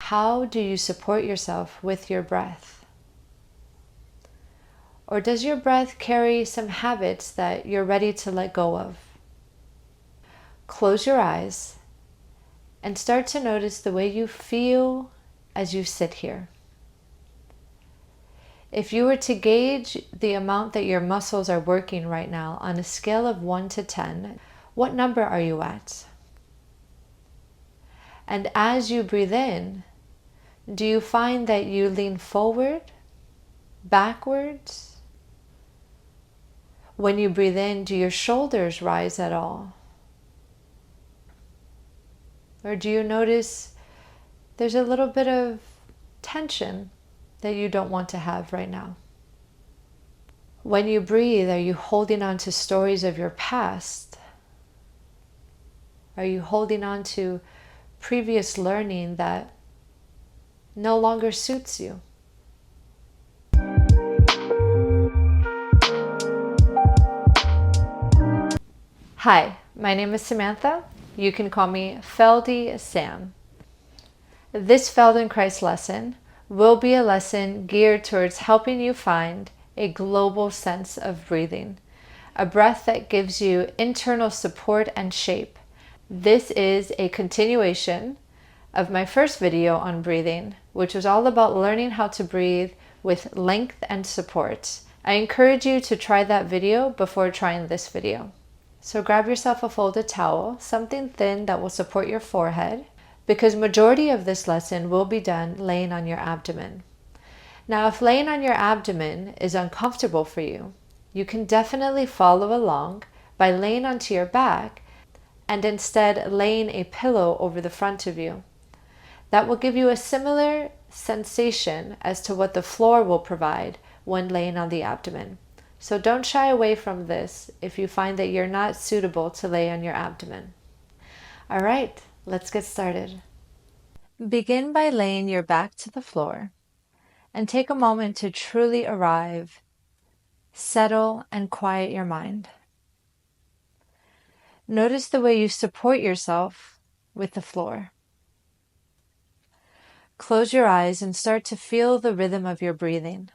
How do you support yourself with your breath? Or does your breath carry some habits that you're ready to let go of? Close your eyes and start to notice the way you feel as you sit here. If you were to gauge the amount that your muscles are working right now on a scale of 1 to 10, what number are you at? And as you breathe in, do you find that you lean forward, backwards? When you breathe in, do your shoulders rise at all? Or do you notice there's a little bit of tension that you don't want to have right now? When you breathe, are you holding on to stories of your past? Are you holding on to previous learning that no longer suits you? Hi, my name is Samantha. You can call me Feldy Sam. This Feldenkrais lesson will be a lesson geared towards helping you find a global sense of breathing, a breath that gives you internal support and shape. This is a continuation of my first video on breathing, which was all about learning how to breathe with length and support. I encourage you to try that video before trying this video. So grab yourself a folded towel, something thin that will support your forehead, because majority of this lesson will be done laying on your abdomen. Now, if laying on your abdomen is uncomfortable for you, you can definitely follow along by laying onto your back and instead laying a pillow over the front of you. That will give you a similar sensation as to what the floor will provide when laying on the abdomen. So don't shy away from this if you find that you're not suitable to lay on your abdomen. All right, let's get started. Begin by laying your back to the floor and take a moment to truly arrive, settle, and quiet your mind. Notice the way you support yourself with the floor. Close your eyes and start to feel the rhythm of your breathing.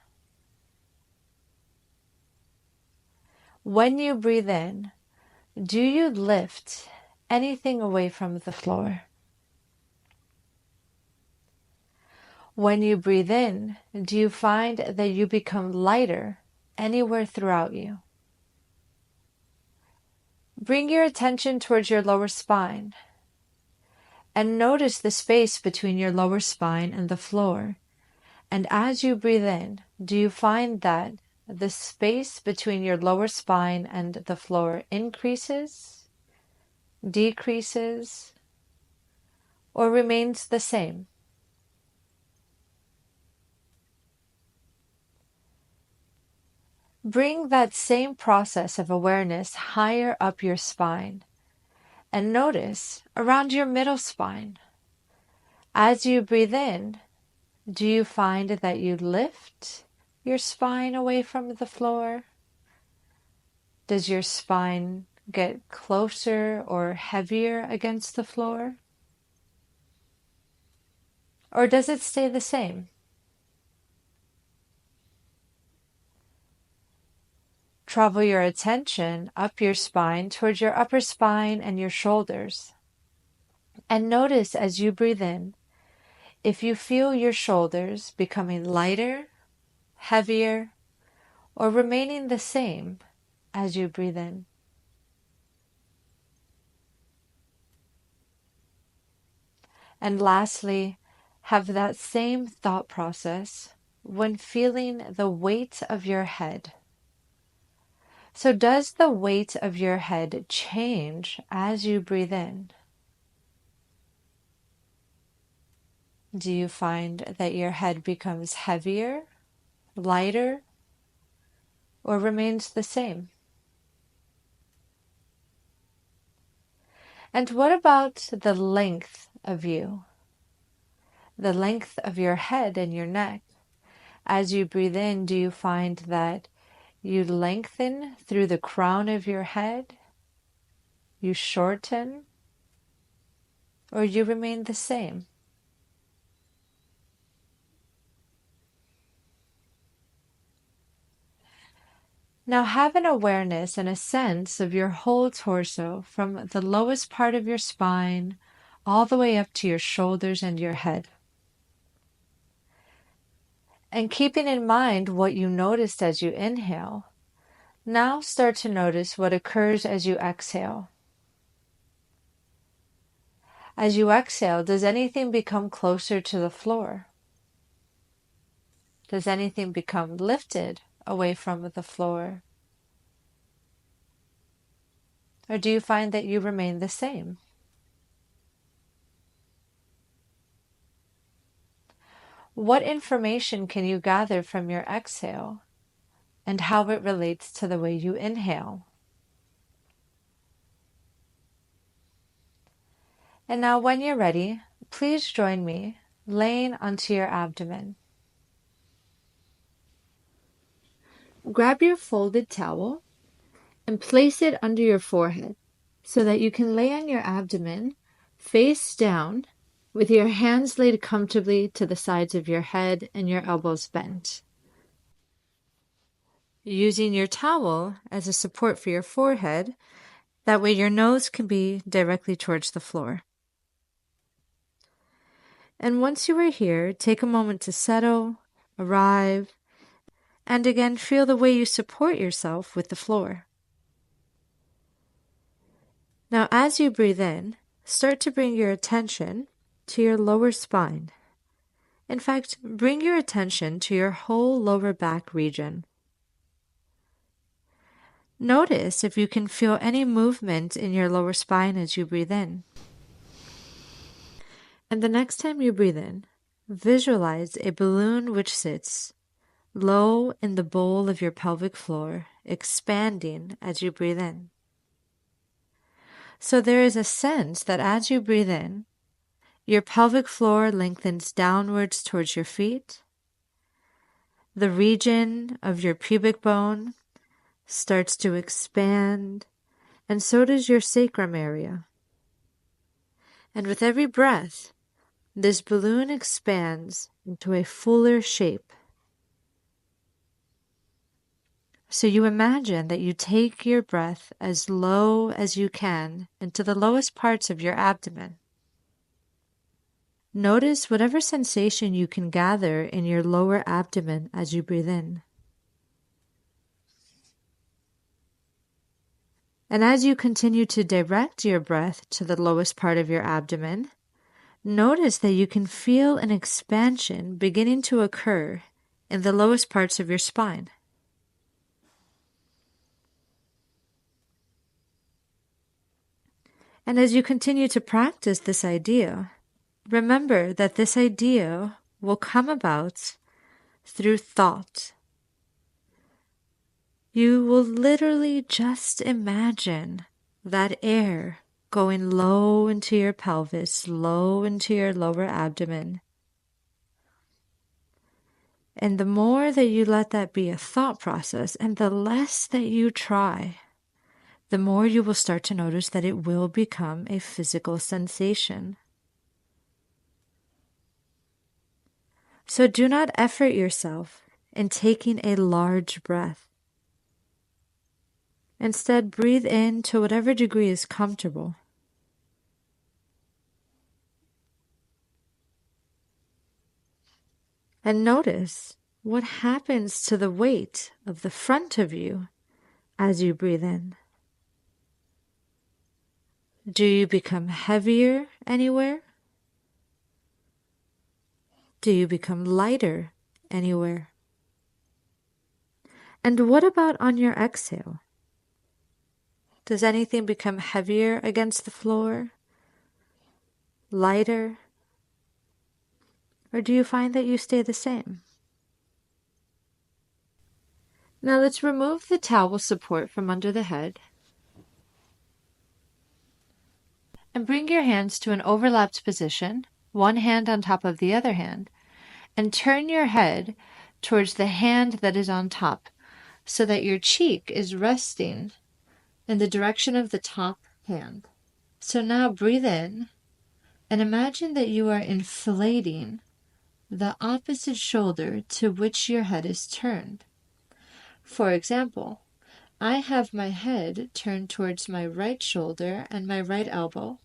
When you breathe in, do you lift anything away from the floor? When you breathe in, do you find that you become lighter anywhere throughout you? Bring your attention towards your lower spine and notice the space between your lower spine and the floor. And as you breathe in, do you find that the space between your lower spine and the floor increases, decreases, or remains the same? Bring that same process of awareness higher up your spine and notice around your middle spine. As you breathe in, do you find that you lift your spine away from the floor? Does your spine get closer or heavier against the floor? Or does it stay the same? Travel your attention up your spine towards your upper spine and your shoulders. And notice as you breathe in, if you feel your shoulders becoming lighter, heavier, or remaining the same as you breathe in. And lastly, have that same thought process when feeling the weight of your head. So does the weight of your head change as you breathe in? Do you find that your head becomes heavier, lighter, or remains the same? And what about the length of you? The length of your head and your neck? As you breathe in, do you find that you lengthen through the crown of your head? You shorten? Or you remain the same? Now have an awareness and a sense of your whole torso from the lowest part of your spine all the way up to your shoulders and your head. And keeping in mind what you noticed as you inhale, now start to notice what occurs as you exhale. As you exhale, does anything become closer to the floor? Does anything become lifted away from the floor? Or do you find that you remain the same? What information can you gather from your exhale and how it relates to the way you inhale? And now when you're ready, please join me laying onto your abdomen. Grab your folded towel and place it under your forehead so that you can lay on your abdomen face down with your hands laid comfortably to the sides of your head and your elbows bent. Using your towel as a support for your forehead, that way your nose can be directly towards the floor. And once you are here, take a moment to settle, arrive, and again feel the way you support yourself with the floor. Now as you breathe in, start to bring your attention to your lower spine. In fact, bring your attention to your whole lower back region. Notice if you can feel any movement in your lower spine as you breathe in. And the next time you breathe in, visualize a balloon which sits low in the bowl of your pelvic floor, expanding as you breathe in. So there is a sense that as you breathe in, your pelvic floor lengthens downwards towards your feet. The region of your pubic bone starts to expand, and so does your sacrum area. And with every breath, this balloon expands into a fuller shape. So you imagine that you take your breath as low as you can into the lowest parts of your abdomen. Notice whatever sensation you can gather in your lower abdomen as you breathe in. And as you continue to direct your breath to the lowest part of your abdomen, notice that you can feel an expansion beginning to occur in the lowest parts of your spine. And as you continue to practice this idea, remember that this idea will come about through thought. You will literally just imagine that air going low into your pelvis, low into your lower abdomen. And the more that you let that be a thought process, and the less that you try, the more you will start to notice that it will become a physical sensation. So do not effort yourself in taking a large breath. Instead, breathe in to whatever degree is comfortable. And notice what happens to the weight of the front of you as you breathe in. Do you become heavier anywhere? Do you become lighter anywhere? And what about on your exhale? Does anything become heavier against the floor? Lighter? Or do you find that you stay the same? Now let's remove the towel support from under the head and bring your hands to an overlapped position, one hand on top of the other hand, and turn your head towards the hand that is on top so that your cheek is resting in the direction of the top hand. So now breathe in and imagine that you are inflating the opposite shoulder to which your head is turned. For example, I have my head turned towards my right shoulder and my right elbow.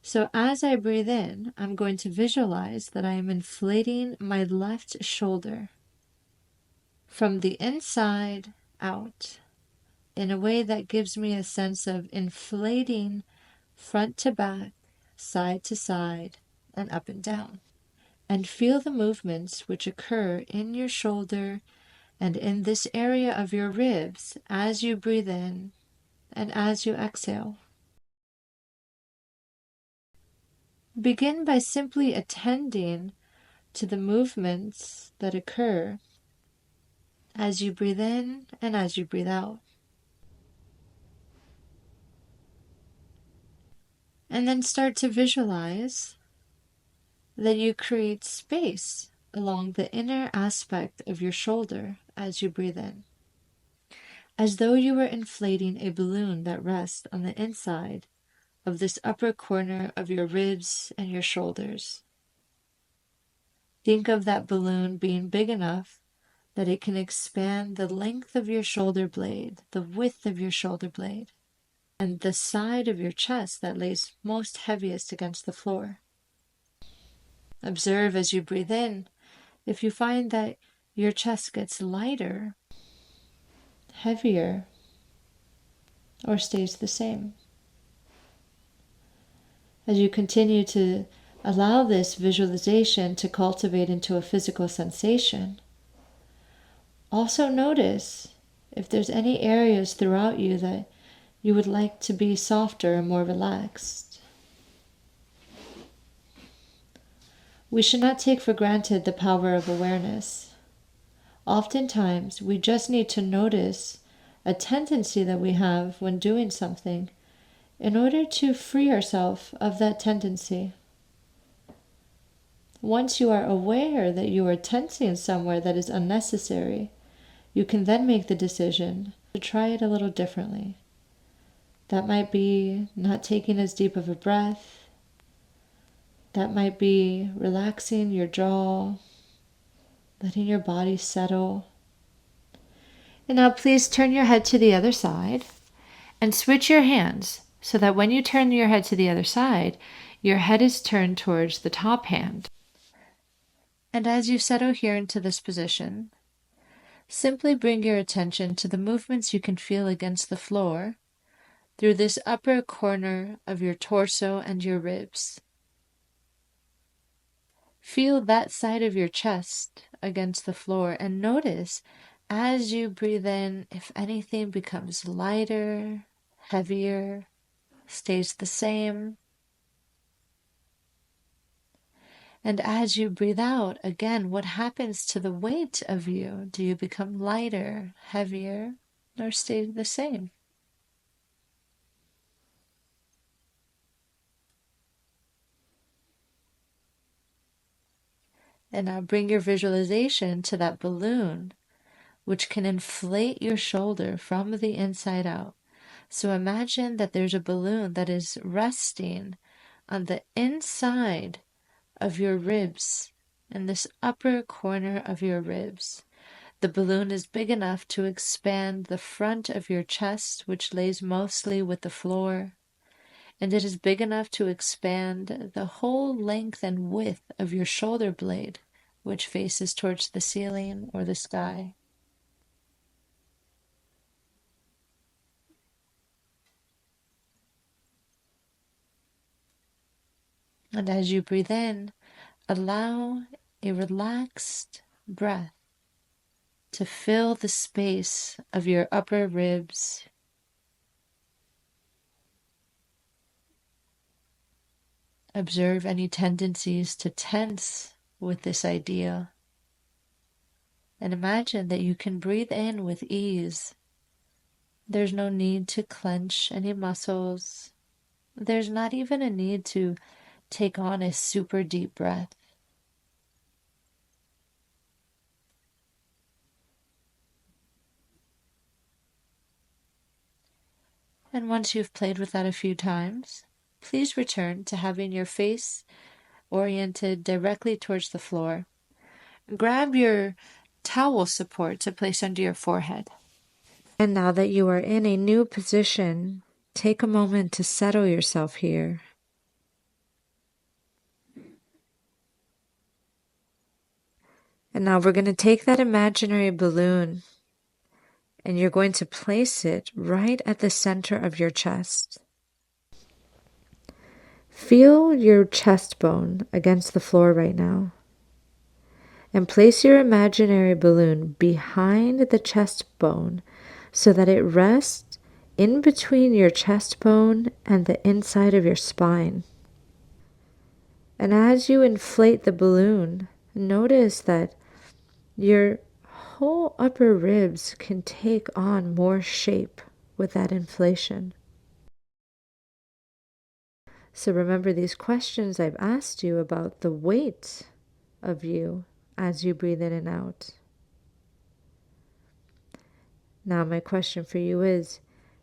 So as I breathe in, I'm going to visualize that I am inflating my left shoulder from the inside out in a way that gives me a sense of inflating front to back, side to side, and up and down. And feel the movements which occur in your shoulder and in this area of your ribs as you breathe in and as you exhale. Begin by simply attending to the movements that occur as you breathe in and as you breathe out. And then start to visualize that you create space along the inner aspect of your shoulder as you breathe in, as though you were inflating a balloon that rests on the inside of this upper corner of your ribs and your shoulders. Think of that balloon being big enough that it can expand the length of your shoulder blade, the width of your shoulder blade, and the side of your chest that lays most heaviest against the floor. Observe as you breathe in if you find that your chest gets lighter, heavier, or stays the same. As you continue to allow this visualization to cultivate into a physical sensation, also notice if there's any areas throughout you that you would like to be softer and more relaxed. We should not take for granted the power of awareness. Oftentimes, we just need to notice a tendency that we have when doing something in order to free ourselves of that tendency. Once you are aware that you are tensing somewhere that is unnecessary, you can then make the decision to try it a little differently. That might be not taking as deep of a breath. That might be relaxing your jaw, letting your body settle. And now please turn your head to the other side and switch your hands so that when you turn your head to the other side, your head is turned towards the top hand. And as you settle here into this position, simply bring your attention to the movements you can feel against the floor through this upper corner of your torso and your ribs. Feel that side of your chest against the floor and notice as you breathe in if anything becomes lighter, heavier, stays the same. And as you breathe out, again, what happens to the weight of you? Do you become lighter, heavier, or stay the same? And now bring your visualization to that balloon, which can inflate your shoulder from the inside out. So imagine that there's a balloon that is resting on the inside of your ribs, in this upper corner of your ribs. The balloon is big enough to expand the front of your chest, which lays mostly with the floor, and it is big enough to expand the whole length and width of your shoulder blade, which faces towards the ceiling or the sky. And as you breathe in, allow a relaxed breath to fill the space of your upper ribs. Observe any tendencies to tense with this idea. And imagine that you can breathe in with ease. There's no need to clench any muscles. There's not even a need to take on a super deep breath. And once you've played with that a few times, please return to having your face oriented directly towards the floor. Grab your towel support to place under your forehead. And now that you are in a new position, take a moment to settle yourself here. And now we're going to take that imaginary balloon and you're going to place it right at the center of your chest. Feel your chest bone against the floor right now. And place your imaginary balloon behind the chest bone so that it rests in between your chest bone and the inside of your spine. And as you inflate the balloon, notice that your whole upper ribs can take on more shape with that inflation. So remember these questions I've asked you about the weight of you as you breathe in and out. Now my question for you is,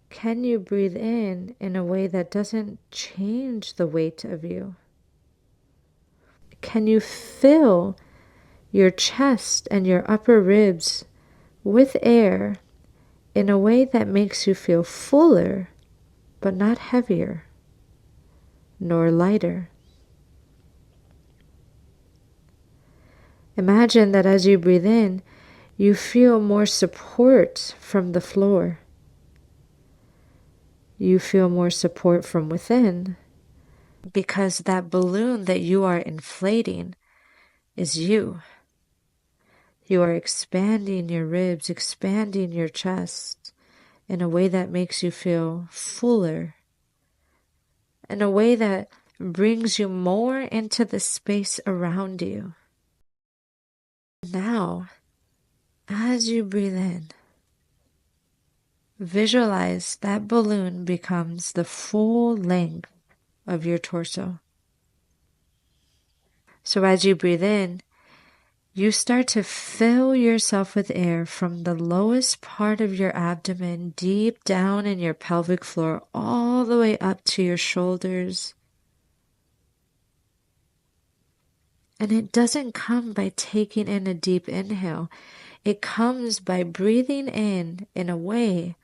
can you breathe in a way that doesn't change the weight of you? Can you fill your chest and your upper ribs with air in a way that makes you feel fuller, but not heavier, nor lighter? Imagine that as you breathe in, you feel more support from the floor. You feel more support from within because that balloon that you are inflating is you. You are expanding your ribs, expanding your chest in a way that makes you feel fuller, in a way that brings you more into the space around you. Now, as you breathe in, visualize that balloon becomes the full length of your torso. So as you breathe in, you start to fill yourself with air from the lowest part of your abdomen, deep down in your pelvic floor, all the way up to your shoulders. And it doesn't come by taking in a deep inhale. It comes by breathing in a way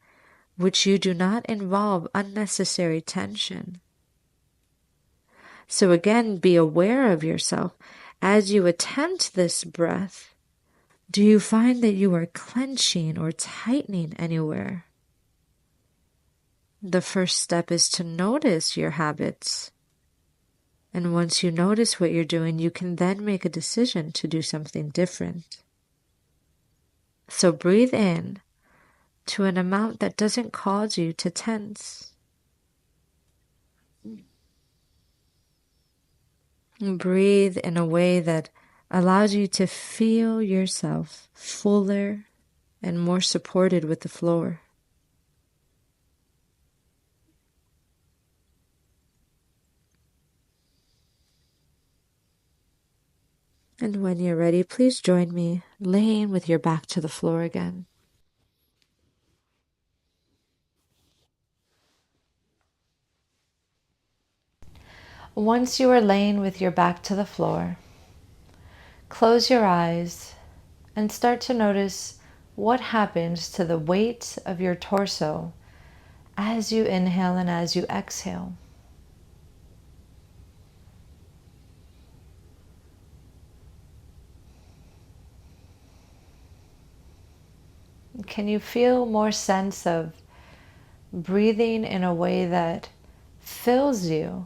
which you do not involve unnecessary tension. So again, be aware of yourself. As you attempt this breath, do you find that you are clenching or tightening anywhere? The first step is to notice your habits. And once you notice what you're doing, you can then make a decision to do something different. So breathe in to an amount that doesn't cause you to tense. And breathe in a way that allows you to feel yourself fuller and more supported with the floor. And when you're ready, please join me laying with your back to the floor again. Once you are laying with your back to the floor, close your eyes and start to notice what happens to the weight of your torso as you inhale and as you exhale. Can you feel more sense of breathing in a way that fills you,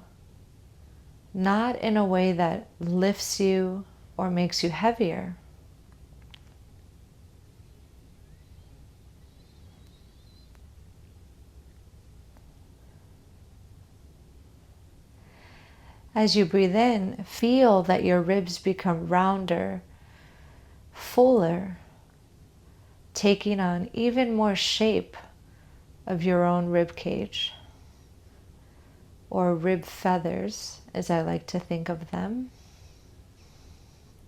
not in a way that lifts you or makes you heavier? As you breathe in, feel that your ribs become rounder, fuller, taking on even more shape of your own rib cage, or rib feathers, as I like to think of them.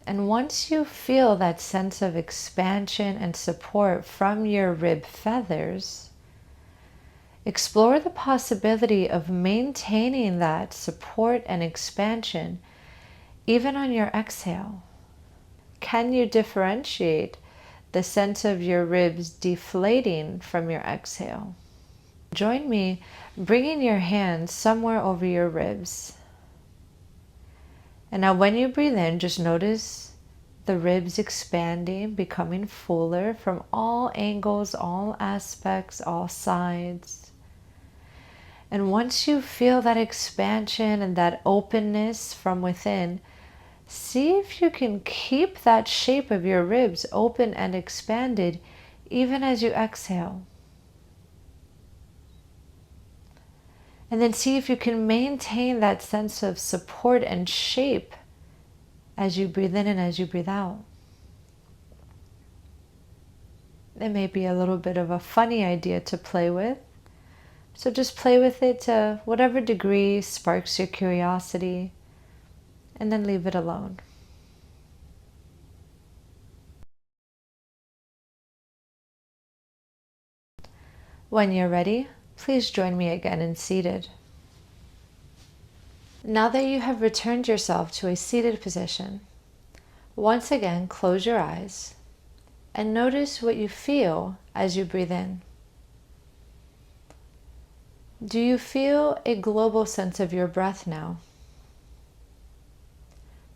And once you feel that sense of expansion and support from your rib feathers, explore the possibility of maintaining that support and expansion even on your exhale. Can you differentiate the sense of your ribs deflating from your exhale. Join me bringing your hands somewhere over your ribs. And now when you breathe in, just notice the ribs expanding, becoming fuller from all angles, all aspects, all sides. And once you feel that expansion and that openness from within, see if you can keep that shape of your ribs open and expanded even as you exhale. And then see if you can maintain that sense of support and shape as you breathe in and as you breathe out. It may be a little bit of a funny idea to play with, so just play with it to whatever degree sparks your curiosity, and then leave it alone. When you're ready, please join me again in seated. Now that you have returned yourself to a seated position, once again close your eyes and notice what you feel as you breathe in. Do you feel a global sense of your breath now?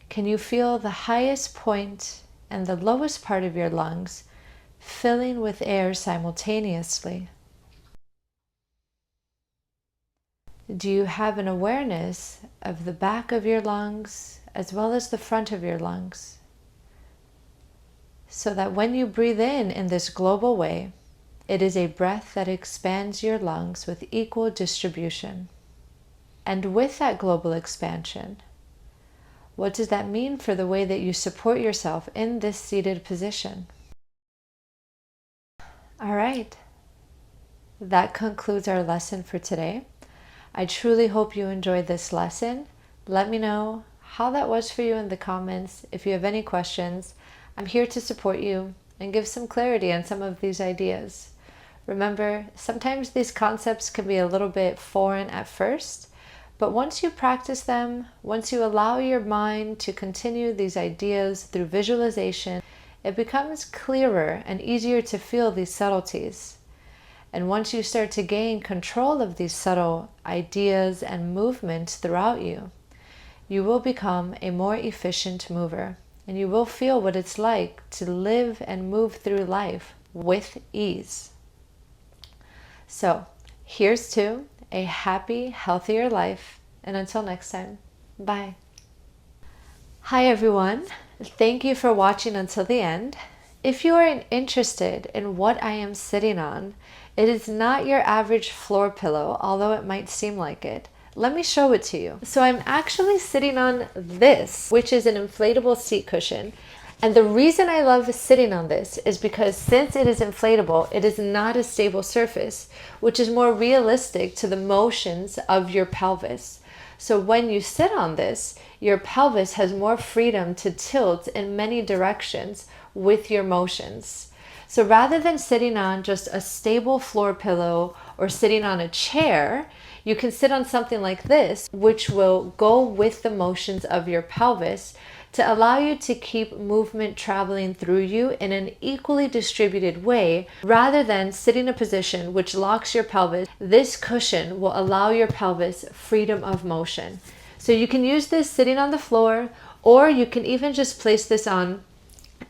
Can you feel the highest point and the lowest part of your lungs filling with air simultaneously? Do you have an awareness of the back of your lungs as well as the front of your lungs? So that when you breathe in this global way, it is a breath that expands your lungs with equal distribution. And with that global expansion, what does that mean for the way that you support yourself in this seated position? All right, that concludes our lesson for today. I truly hope you enjoyed this lesson. Let me know how that was for you in the comments. If you have any questions, I'm here to support you and give some clarity on some of these ideas. Remember, sometimes these concepts can be a little bit foreign at first, but once you practice them, once you allow your mind to continue these ideas through visualization, it becomes clearer and easier to feel these subtleties. And once you start to gain control of these subtle ideas and movements throughout you, you will become a more efficient mover, and you will feel what it's like to live and move through life with ease. So, here's to a happy, healthier life, and until next time, bye. Hi everyone, thank you for watching until the end. If you are interested in what I am sitting on, it is not your average floor pillow, although it might seem like it. Let me show it to you. So I'm actually sitting on this, which is an inflatable seat cushion. And the reason I love sitting on this is because since it is inflatable, it is not a stable surface, which is more realistic to the motions of your pelvis. So when you sit on this, your pelvis has more freedom to tilt in many directions with your motions. So rather than sitting on just a stable floor pillow or sitting on a chair, you can sit on something like this, which will go with the motions of your pelvis to allow you to keep movement traveling through you in an equally distributed way, rather than sitting in a position which locks your pelvis. This cushion will allow your pelvis freedom of motion. So you can use this sitting on the floor, or you can even just place this on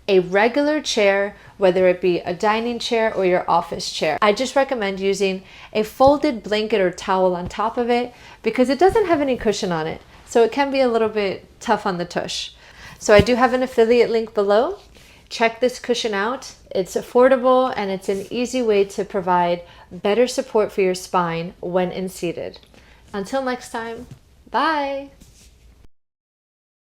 a regular chair, whether it be a dining chair or your office chair. I just recommend using a folded blanket or towel on top of it because it doesn't have any cushion on it. So it can be a little bit tough on the tush. So I do have an affiliate link below. Check this cushion out. It's affordable and it's an easy way to provide better support for your spine when in seated. Until next time, bye.